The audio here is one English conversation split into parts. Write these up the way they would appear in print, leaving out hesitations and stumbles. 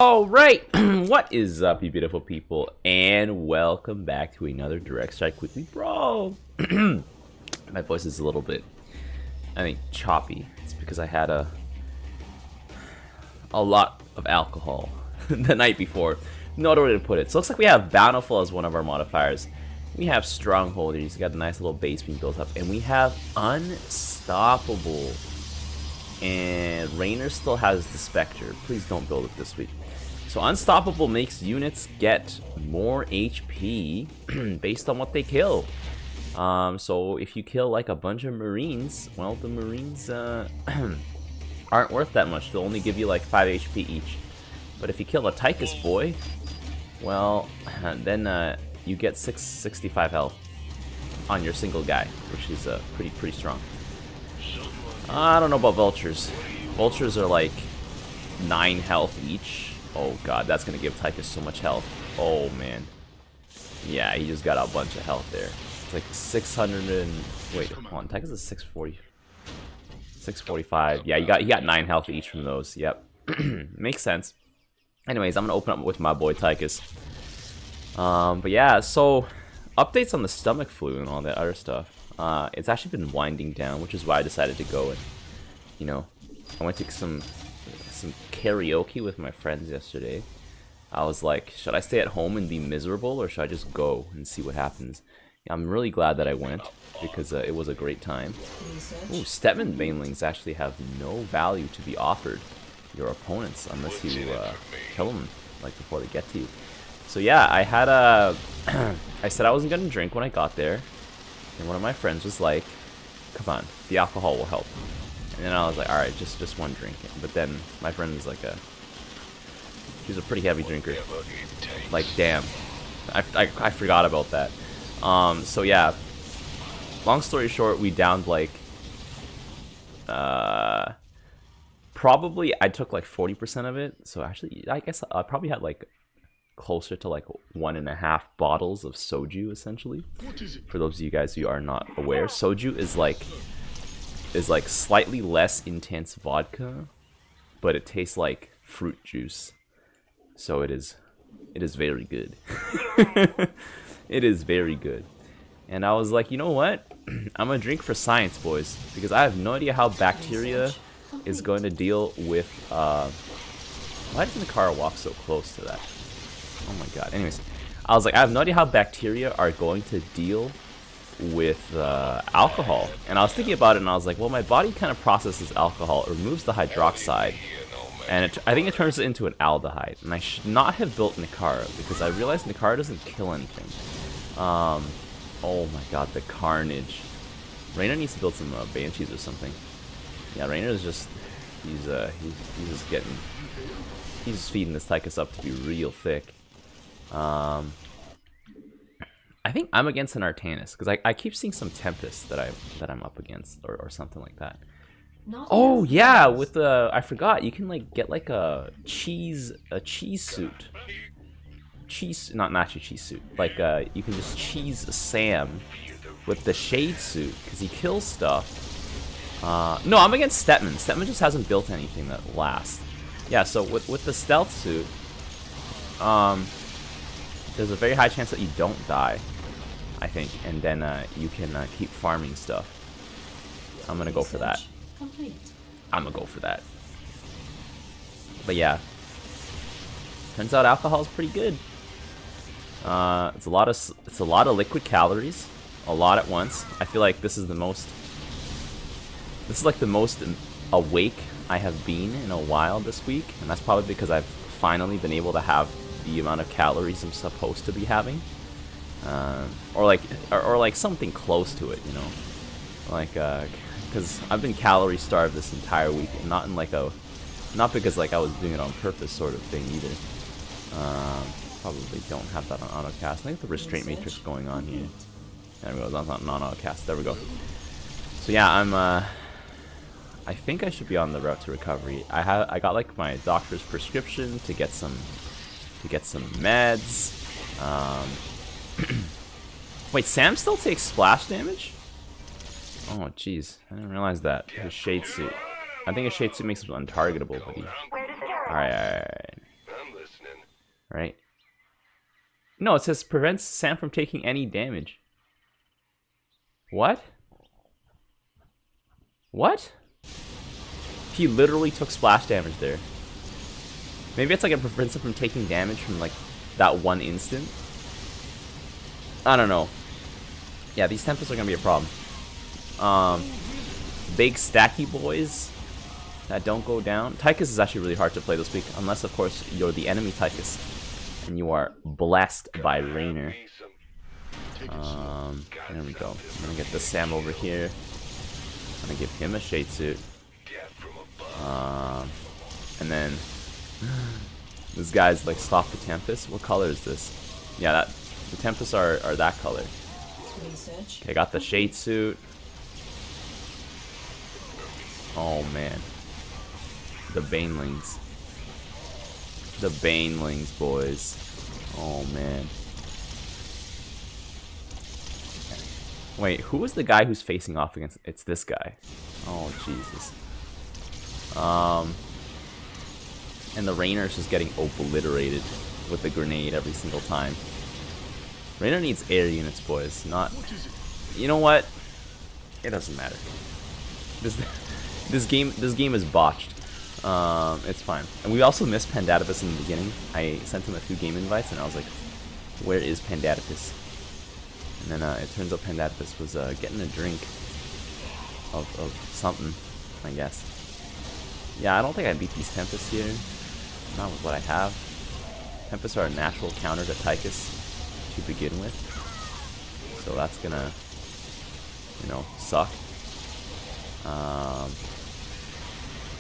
Alright, what is up, you beautiful people, and welcome back to another Direct Strike Weekly Brawl. My voice is a little bit, choppy. It's because I had a lot of alcohol the night before. No other way to put it. So it looks like we have Bountiful as one of our modifiers. We have Stronghold, he's got a nice little base being built up, and we have Unstoppable. And Raynor still has the Spectre. Please don't build it this week. So Unstoppable makes units get more HP based on what they kill. So if you kill like a bunch of Marines, well, the Marines aren't worth that much. They'll only give you like 5 HP each. But if you kill a Tychus boy, well, then you get 665 health on your single guy, which is pretty strong. I don't know about vultures. Vultures are like 9 health each. Oh god, that's gonna give Tychus so much health. Oh man. Yeah, he just got a bunch of health there. It's like 600 and... wait, hold on. Tychus is 640. 645. Yeah, he got 9 health each from those. Yep. Makes sense. Anyways, I'm gonna open up with my boy Tychus. But yeah, so updates on the stomach flu and all that other stuff. It's actually been winding down, which is why I decided to go and, you know, I went to some karaoke with my friends yesterday. I was like, should I stay at home and be miserable, or should I just go and see what happens? I'm really glad that I went, because it was a great time. Ooh, Stetman banelings actually have no value to be offered your opponents unless you kill them like before they get to you. So yeah, I had a... I said I wasn't gonna drink when I got there. And one of my friends was like, come on, the alcohol will help. And then I was like, alright, just one drink. But then my friend was like she's a pretty heavy drinker. Like, damn. I forgot about that. So yeah, long story short, we downed like, probably I took like 40% of it. So actually, I guess I probably had like closer to like 1.5 bottles of soju, essentially. For those of you guys who are not aware, soju is like slightly less intense vodka, but it tastes like fruit juice. So it is very good. It is very good. And I was like, you know what? I'm gonna drink for science, boys, because I have no idea how bacteria is going to deal with why doesn't the car walk so close to that? Oh my god. Anyways, I was like, I have no idea how bacteria are going to deal with alcohol. And I was thinking about it, and I was like, well, my body kind of processes alcohol. It removes the hydroxide, and I think it turns it into an aldehyde. And I should not have built Nicara, because I realized Nicara doesn't kill anything. Oh my god, the carnage. Raynor needs to build some banshees or something. Yeah, Raynor is just... he's just getting... he's just feeding this Tychus up to be real thick. I think I'm against an Artanis, because I keep seeing some Tempest that I'm up against, or something like that. Oh yeah, with the... I forgot, you can like get like a cheese suit. Not actually cheese suit. Like you can just cheese Sam with the shade suit, because he kills stuff. No, I'm against Stetman. Stetman just hasn't built anything that lasts. Yeah, so with the stealth suit, there's a very high chance that you don't die, I think, and then you can keep farming stuff. I'm gonna go for that. I'm gonna go for that. But yeah, turns out alcohol is pretty good. It's a lot of liquid calories, a lot at once. I feel like this is the most awake I have been in a while this week, and that's probably because I've finally been able to have the amount of calories I'm supposed to be having, or like something close to it, you know, like because I've been calorie starved this entire week, and not because like I was doing it on purpose sort of thing either. Probably don't have that on autocast. I think the restraint matrix going on here. There we go. That's not non-autocast. There we go. So yeah, I think I should be on the route to recovery. I got like my doctor's prescription to get some meds. Wait, Sam still takes splash damage? Oh jeez, I didn't realize that. His shade suit. I think his shade suit makes him untargetable, but he... Alright. right? No, it says prevents Sam from taking any damage. What? What? He literally took splash damage there. Maybe it's like it prevents him from taking damage from like that one instant. I don't know. Yeah, these Tempests are gonna be a problem. Big stacky boys that don't go down. Tychus is actually really hard to play this week, unless of course you're the enemy Tychus and you are blessed by Raynor. There we go. I'm gonna get this Sam over here. I'm gonna give him a shade suit. And then this guy's like stop the Tempest. What color is this? Yeah, that the Tempests are that color. Okay, got the shade suit. Oh man. The Banelings. The Banelings, boys. Oh man. Wait, who was the guy who's facing off against? It's this guy. Oh Jesus. And the Raynor's just getting obliterated with the grenade every single time. Raynor needs air units, boys. Not. You know what? It doesn't matter. This game is botched. It's fine. And we also missed Pandatipus in the beginning. I sent him a few game invites, and I was like, "Where is Pandatipus?" And then it turns out Pandatipus was getting a drink of something, I guess. Yeah, I don't think I beat these Tempests here. Not with what I have. Tempests are a natural counter to Tychus to begin with. So that's gonna, you know, suck.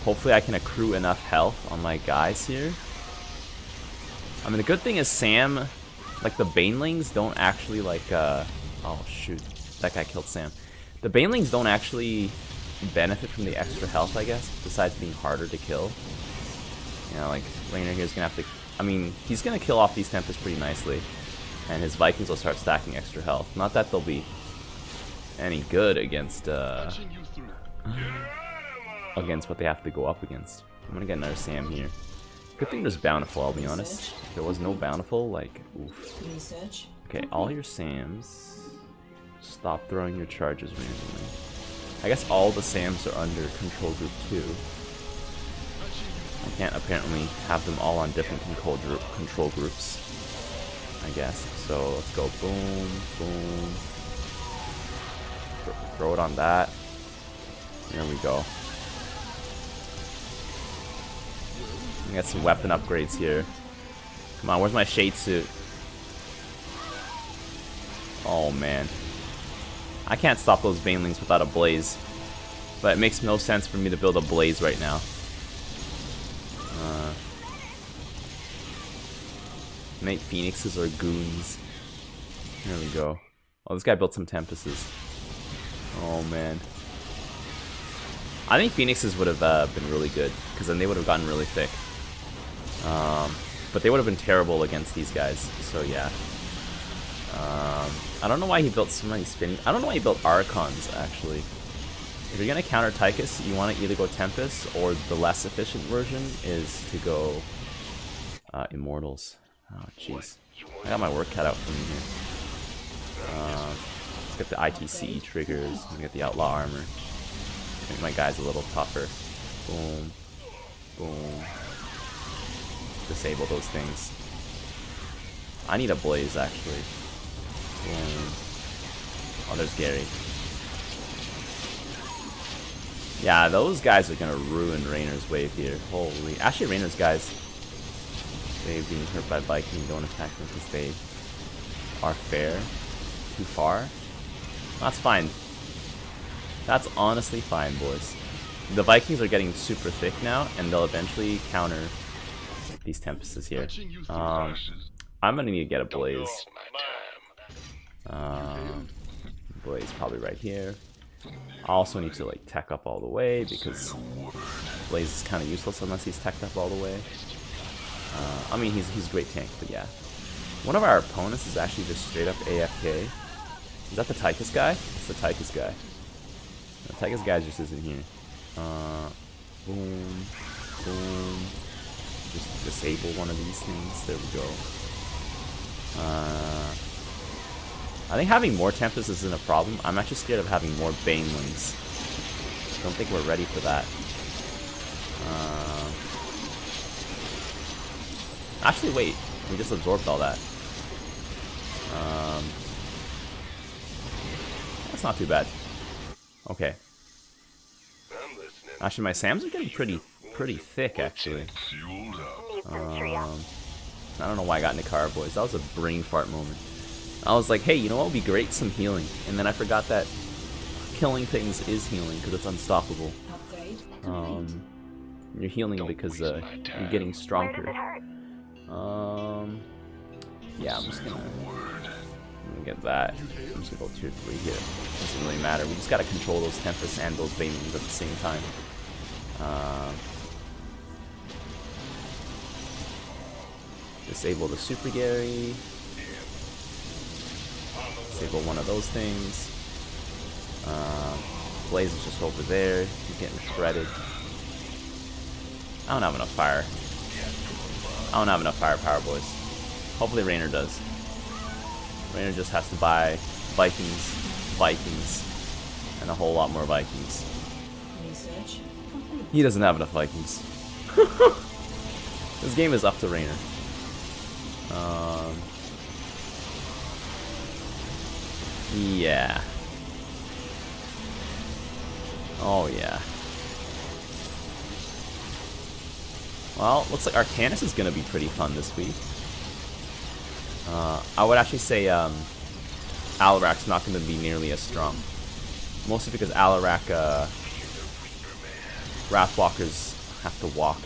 Hopefully I can accrue enough health on my guys here. I mean, the good thing is Sam, like the Banelings don't actually like, oh shoot, that guy killed Sam. The Banelings don't actually benefit from the extra health, I guess, besides being harder to kill. You know, like, Raynor here's gonna have to, I mean, he's gonna kill off these Tempests pretty nicely, and his Vikings will start stacking extra health. Not that they'll be any good against, against what they have to go up against. I'm gonna get another Sam here. Good thing there's Bountiful, I'll be honest. If there was no Bountiful, like, oof. Okay, all your Sams. Stop throwing your charges randomly. I guess all the Sams are under control group 2. I can't apparently have them all on different control groups, I guess. So let's go boom, boom. Throw it on that. There we go. Get some weapon upgrades here. Come on, where's my shade suit? Oh man. I can't stop those Banelings without a blaze. But it makes no sense for me to build a blaze right now. Night Phoenixes or goons. There we go. Oh, this guy built some Tempests. Oh man. I think Phoenixes would have been really good, because then they would have gotten really thick. But they would have been terrible against these guys, so yeah. I don't know why he built so many spinning. I don't know why he built Archons, actually. If you're going to counter Tychus, you want to either go Tempest, or the less efficient version is to go Immortals. Oh, jeez. I got my work cut out for me here. Let's get the ITCE triggers, and get the Outlaw Armor. Make my guys a little tougher. Boom. Boom. Disable those things. I need a blaze, actually. Boom. Oh, there's Gary. Yeah, those guys are gonna ruin Raynor's wave here. Holy. Actually, Raynor's guys, they being hurt by Viking, don't attack them because they are fair. Too far. That's fine. That's honestly fine, boys. The Vikings are getting super thick now, and they'll eventually counter these Tempests here. I'm gonna need to get a blaze. Blaze probably right here. I also need to like tech up all the way, because blaze is kind of useless unless he's teched up all the way. I mean, he's a great tank, but yeah. One of our opponents is actually just straight up AFK. Is that the Tychus guy? It's the Tychus guy. The Tychus guy just isn't here. Boom, boom. just disable one of these things. There we go. I think having more Tempest isn't a problem. I'm actually scared of having more Banelings. Don't think we're ready for that. Actually, wait. We just absorbed all that. That's not too bad. Okay. Actually, my Sams are getting pretty thick, actually. I don't know why I got into Car Boys. That was a brain fart moment. I was like, hey, you know what would be great? Some healing. And then I forgot that killing things is healing because it's unstoppable. You're healing because you're getting stronger. Yeah, I'm just gonna get that. I'm just gonna go tier 3 here. Doesn't really matter. We just gotta control those Tempests and those Banelings at the same time. Disable the Super Gary. Disable one of those things. Blaze is just over there. He's getting shredded. I don't have enough fire. I don't have enough firepower, boys. Hopefully Raynor does. Raynor just has to buy Vikings, and a whole lot more Vikings. He doesn't have enough Vikings. This game is up to Raynor. Yeah. Oh yeah. Well, looks like Arcanus is going to be pretty fun this week. I would actually say Alarak's not going to be nearly as strong. Mostly because Alarak, Wrathwalkers have to walk.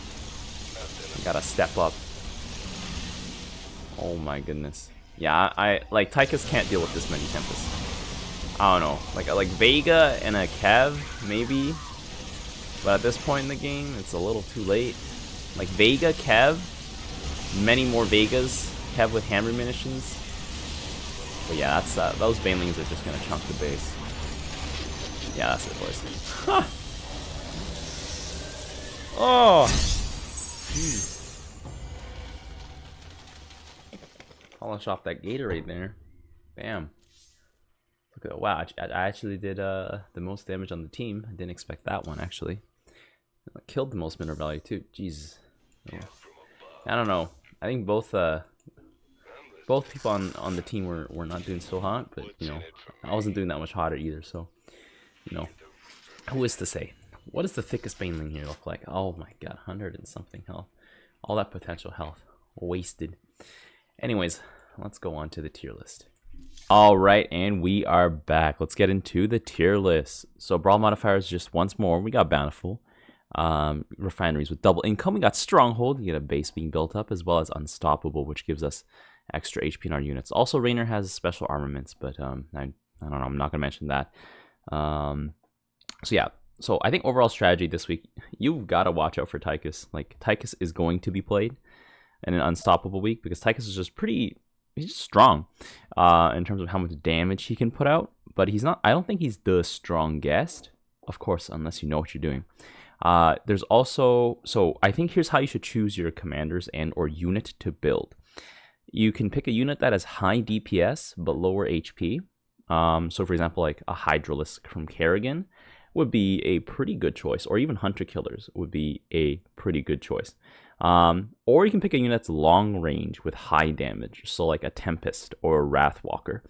You gotta step up. Oh my goodness. Yeah, I like Tychus can't deal with this many Tempests. I don't know. Like Vega and a Kev, maybe. But at this point in the game, it's a little too late. Like Vega, Kev, many more Vegas, Kev with hammer munitions. But yeah, that's those Banelings are just gonna chunk the base. Yeah, that's it, boys. Huh. Oh, jeez. Polish off that Gatorade there. Bam. Look at that. Wow, I actually did the most damage on the team. I didn't expect that one, actually. I killed the most mineral value too. Jesus. Yeah. I don't know. I think both people on the team were not doing so hot, but you know, I wasn't doing that much hotter either. So, you know, who is to say? What does the thickest Baneling here look like? Oh my god, 100 and something health. All that potential health wasted. Anyways, let's go on to the tier list. Alright, and we are back. Let's get into the tier list. So Brawl modifiers just once more. We got Bountiful. Refineries with double income. We got Stronghold. You get a base being built up, as well as Unstoppable, which gives us extra HP in our units. Also, Raynor has special armaments, but I don't know. I'm not going to mention that. So yeah. So I think overall strategy this week, you've got to watch out for Tychus. Like, Tychus is going to be played in an Unstoppable week because Tychus is just he's just strong in terms of how much damage he can put out. But he's not, I don't think he's the strongest, of course, unless you know what you're doing. There's also, so I think here's how you should choose your commanders and or unit to build. You can pick a unit that has high DPS but lower HP. So for example, like a Hydralisk from Kerrigan would be a pretty good choice, or even Hunter Killers would be a pretty good choice. Or you can pick a unit that's long range with high damage, so like a Tempest or a Wrathwalker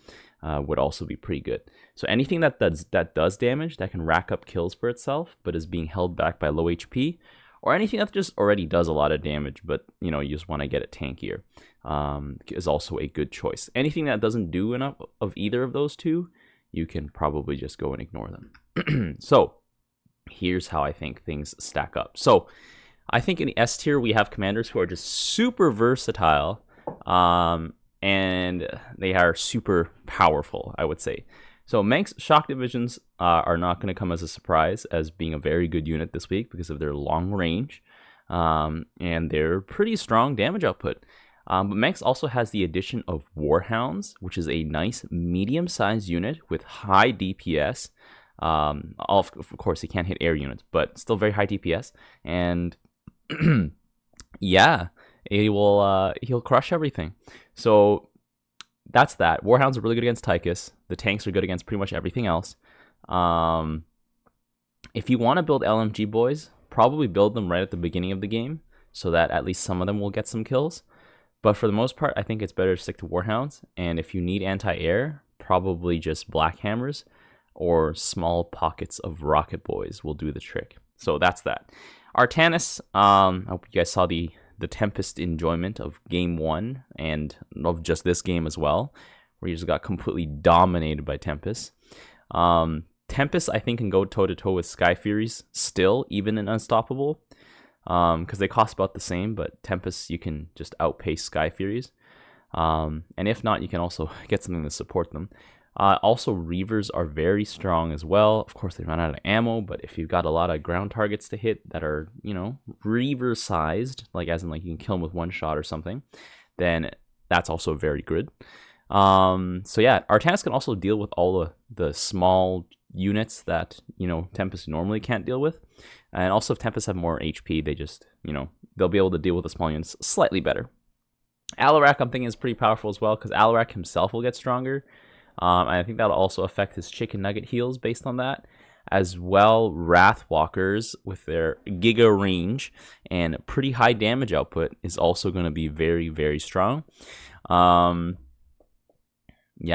would also be pretty good. So anything that does damage, that can rack up kills for itself, but is being held back by low HP, or anything that just already does a lot of damage, but you know, you just want to get it tankier, is also a good choice. Anything that doesn't do enough of either of those two, you can probably just go and ignore them. So here's how I think things stack up. So I think in the S tier, we have commanders who are just super versatile, and they are super powerful, I would say. So Manx Shock Divisions are not going to come as a surprise as being a very good unit this week because of their long range, and their pretty strong damage output. But Manx also has the addition of Warhounds, which is a nice medium-sized unit with high DPS. Of course, he can't hit air units, but still very high DPS. And Yeah, he'll crush everything. So that's that. Warhounds are really good against Tychus. The tanks are good against pretty much everything else. If you want to build LMG boys, probably build them right at the beginning of the game so that at least some of them will get some kills. But for the most part, I think it's better to stick to Warhounds. And if you need anti-air, probably just Black Hammers or small pockets of Rocket Boys will do the trick. So that's that. Artanis, I hope you guys saw the Tempest enjoyment of Game 1 and of just this game as well, where you just got completely dominated by Tempest. Tempest, I think, can go toe-to-toe with Sky Furies still, even in Unstoppable, because they cost about the same, but Tempest, you can just outpace Sky Furies. And if not, you can also get something to support them. Also, Reavers are very strong as well. Of course, they run out of ammo, but if you've got a lot of ground targets to hit that are, you know, Reaver-sized, like as in like you can kill them with one shot or something, then that's also very good. So yeah, Artanis can also deal with all the small units that, you know, Tempest normally can't deal with. And also if Tempest have more HP, they just, you know, they'll be able to deal with the small units slightly better. Alarak, I'm thinking, is pretty powerful as well, because Alarak himself will get stronger. And I think that'll also affect his chicken nugget heals based on that. As well, Wrathwalkers with their giga range and pretty high damage output is also going to be very, very strong. Yeah,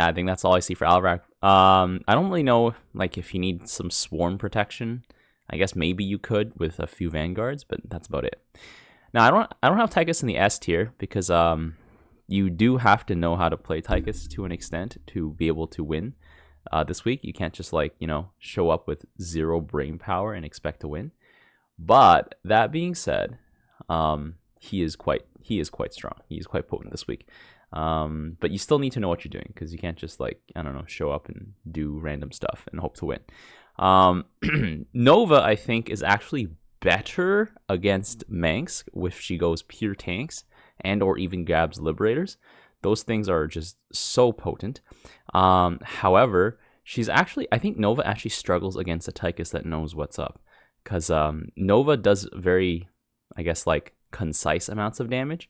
I think that's all I see for Alarak. I don't really know, like, if you need some swarm protection. I guess maybe you could with a few Vanguards, but that's about it. Now, I don't have Tychus in the S tier because you do have to know how to play Tychus to an extent to be able to win this week. You can't just, like, you know, show up with 0 brain power and expect to win. But that being said, he is quite strong. He is quite potent this week. But you still need to know what you're doing, because you can't just, like, I don't know, show up and do random stuff and hope to win. Nova, I think, is actually better against Manx if she goes pure tanks and or even grabs Liberators. Those things are just so potent. However, she's actually, I think Nova actually struggles against a Tychus that knows what's up, because Nova does very, I guess, like, concise amounts of damage.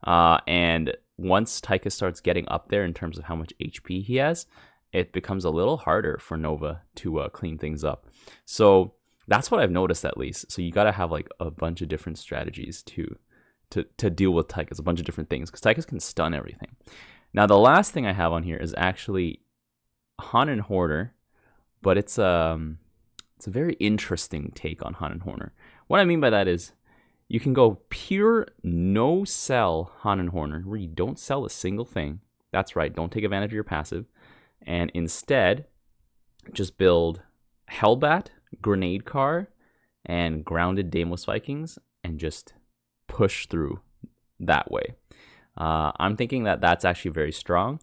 And once Tychus starts getting up there in terms of how much HP he has, it becomes a little harder for Nova to clean things up. So that's what I've noticed, at least. So you got to have, like, a bunch of different strategies to deal with Tychus, a bunch of different things, because Tychus can stun everything. Now, the last thing I have on here is actually Han and Hoarder, but it's a very interesting take on Han and Hoarder. What I mean by that is you can go pure no-sell Han and Hoarder, where you don't sell a single thing. That's right, don't take advantage of your passive. And instead, just build Hellbat, Grenade Car, and Grounded Daemos Vikings, and just push through that way. I'm thinking that that's actually very strong.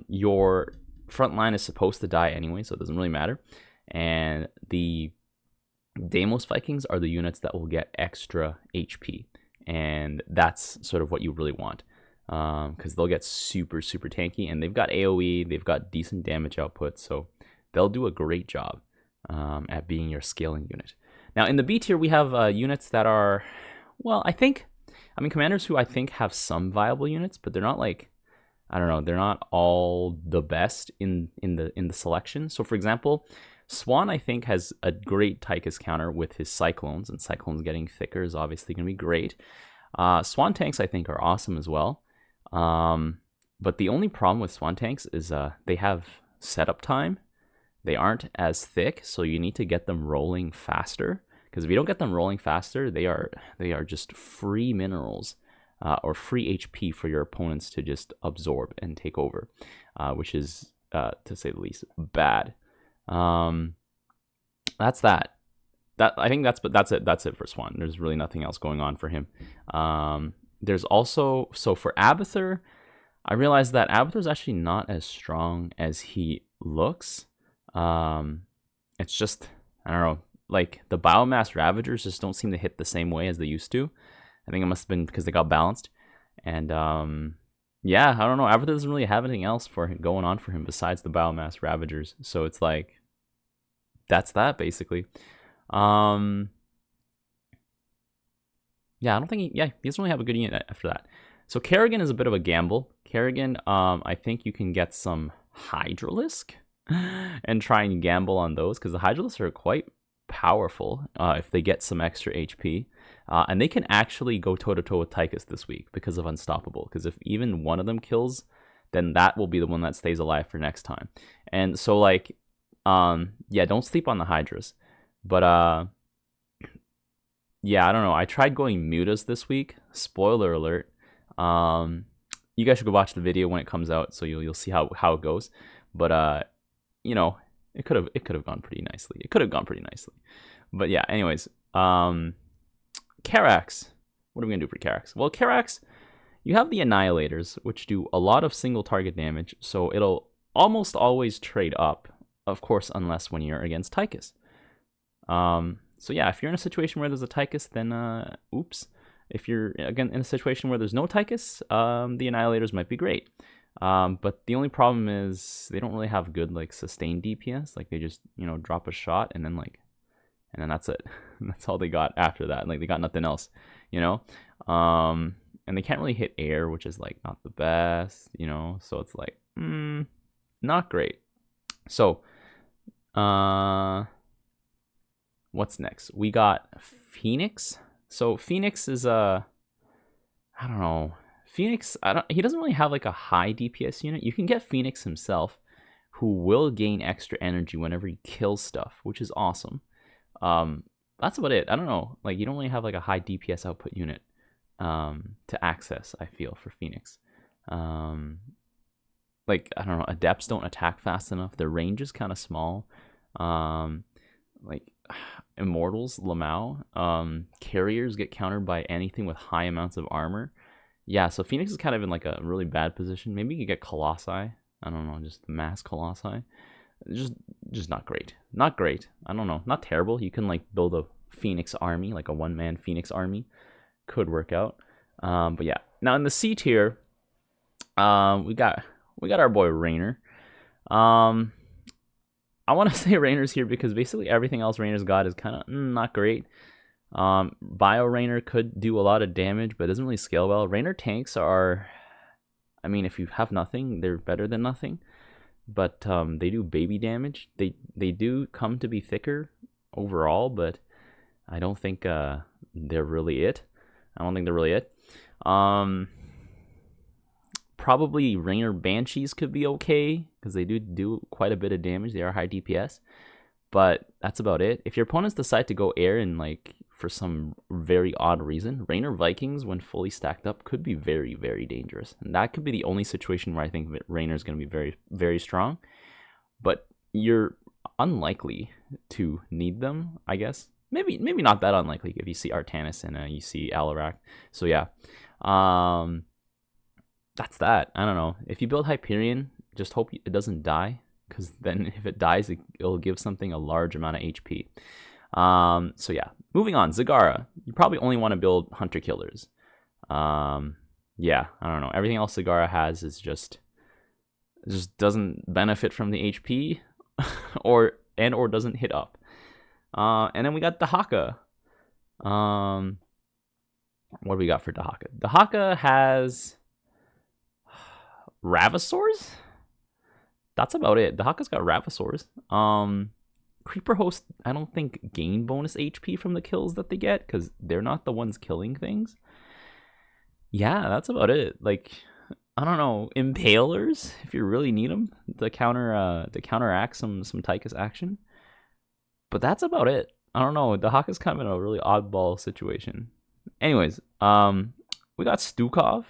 Your front line is supposed to die anyway, so it doesn't really matter. And the Daemos Vikings are the units that will get extra HP, and that's sort of what you really want, because they'll get super, super tanky, and they've got AoE, they've got decent damage output, so they'll do a great job at being your scaling unit. Now, in the B tier, we have units that are, well, commanders who I think have some viable units, but they're not, like, I don't know, they're not all the best in the selection. So, for example, Swan, I think, has a great Tychus counter with his Cyclones, and Cyclones getting thicker is obviously going to be great. Swan tanks, I think, are awesome as well. But the only problem with Swan tanks is they have setup time. They aren't as thick, so you need to get them rolling faster. Because if you don't get them rolling faster, they are just free minerals or free HP for your opponents to just absorb and take over, which is, to say the least, bad. That's that. I think that's it. That's it for Swan. There's really nothing else going on for him. There's also, so for Abathur, I realized that Abathur is actually not as strong as he looks. It's just, I don't know, like, the Biomass Ravagers just don't seem to hit the same way as they used to. I think it must have been because they got balanced. And yeah, I don't know. Abathur doesn't really have anything else for him going on for him besides the Biomass Ravagers. So it's like, that's that basically. Yeah, I don't think he doesn't really have a good unit after that. So Kerrigan is a bit of a gamble. Kerrigan, I think you can get some Hydralisk and try and gamble on those, because the Hydralisks are quite powerful if they get some extra HP. And they can actually go toe-to-toe with Tychus this week because of Unstoppable. Because if even one of them kills, then that will be the one that stays alive for next time. And so, like, yeah, don't sleep on the Hydras. But, yeah, I don't know. I tried going Mutas this week. Spoiler alert. You guys should go watch the video when it comes out, so you'll see how it goes. But you know, it could have gone pretty nicely. It could have gone pretty nicely. But yeah, anyways, Karax. What are we gonna do for Karax? Well, Karax, you have the Annihilators, which do a lot of single target damage, so it'll almost always trade up. Of course, unless when you're against Tychus. So yeah, if you're in a situation where there's a Tychus, then oops. If you're, again, in a situation where there's no Tychus, the Annihilators might be great. But the only problem is they don't really have good, like, sustained DPS. Like, they just, you know, drop a shot and then, like, and then that's it. That's all they got after that. Like, they got nothing else, you know? And they can't really hit air, which is, like, not the best, you know? So it's like, not great. So, what's next? We got Phoenix. So Phoenix is I don't know. Phoenix, he doesn't really have like a high DPS unit. You can get Phoenix himself, who will gain extra energy whenever he kills stuff, which is awesome. That's about it. I don't know. Like, you don't really have like a high DPS output unit to access, I feel, for Phoenix. Like, I don't know, Adepts don't attack fast enough. Their range is kind of small. Like, Immortals, Lamau, Carriers get countered by anything with high amounts of armor. Yeah, so Phoenix is kind of in like a really bad position. Maybe you could get Colossi. I don't know, just mass Colossi. Just not great. Not great. I don't know, not terrible. You can like build a Phoenix army, like a one-man Phoenix army. Could work out. But yeah. Now in the C tier, we got our boy Raynor. I want to say Raynor's here because basically everything else Raynor's got is kind of not great. Bio Raynor could do a lot of damage, but it doesn't really scale well. Raynor tanks are, I mean, if you have nothing, they're better than nothing. But they do baby damage. They do come to be thicker overall, but I don't think they're really it. I don't think they're really it. Probably Raynor Banshees could be okay, because they do quite a bit of damage. They are high DPS, but that's about it. If your opponents decide to go air and, like, for some very odd reason, Raynor Vikings, when fully stacked up, could be very, very dangerous. And that could be the only situation where I think that Raynor is going to be very, very strong. But you're unlikely to need them, I guess. Maybe not that unlikely if you see Artanis and you see Alarak. So yeah. That's that. I don't know. If you build Hyperion, just hope it doesn't die, because then if it dies, it'll give something a large amount of HP. So yeah, moving on. Zagara. You probably only want to build Hunter Killers. Yeah, I don't know. Everything else Zagara has is just doesn't benefit from the HP, or doesn't hit up. And then we got Dahaka. What do we got for Dahaka? Dahaka has Ravasaurs? That's about it. Dahaka's got Ravasaurs. Creeper Host, I don't think gain bonus HP from the kills that they get, because they're not the ones killing things. Yeah, that's about it. Like, I don't know, Impalers, if you really need them to counteract some Tychus action. But that's about it. I don't know. Dahaka's kind of in a really oddball situation. Anyways, we got Stukov.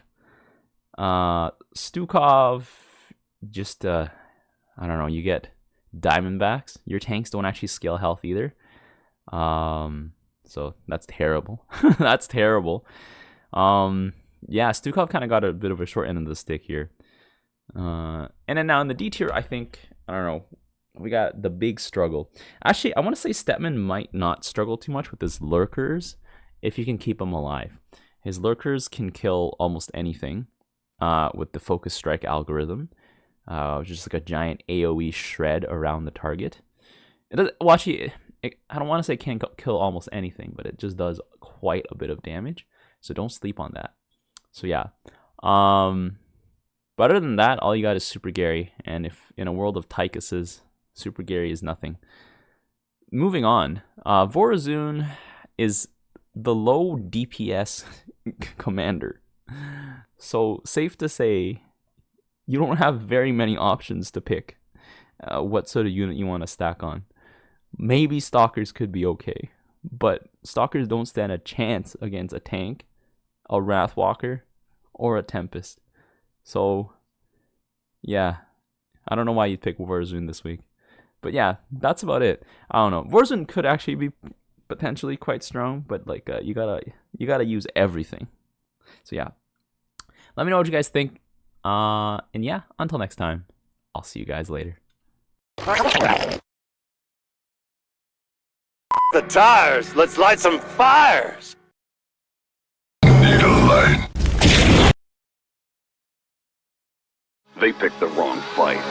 Stukov, just I don't know, you get Diamondbacks. Your tanks don't actually scale health either, so that's terrible. That's terrible. Yeah, Stukov kind of got a bit of a short end of the stick here. And then now in the D tier, I think, I don't know, we got the big struggle. Actually, I want to say Stetman might not struggle too much with his lurkers if you can keep them alive. His lurkers can kill almost anything. With the focus strike algorithm, which is like a giant AoE shred around the target. It does, well, actually, I don't want to say it can kill almost anything, but it just does quite a bit of damage. So don't sleep on that. So yeah. But other than that, all you got is Super Gary. And if in a world of Tychuses, Super Gary is nothing. Moving on, Vorazun is the low DPS commander. So safe to say, you don't have very many options to pick what sort of unit you want to stack on. Maybe Stalkers could be okay, but Stalkers don't stand a chance against a tank, a Wrathwalker, or a Tempest. So, yeah, I don't know why you'd pick Warzone this week. But yeah, that's about it. I don't know. Warzone could actually be potentially quite strong, but like you gotta use everything. So yeah, let me know what you guys think. And yeah, until next time, I'll see you guys later. The tires! Let's light some fires! Need a light. They picked the wrong fight.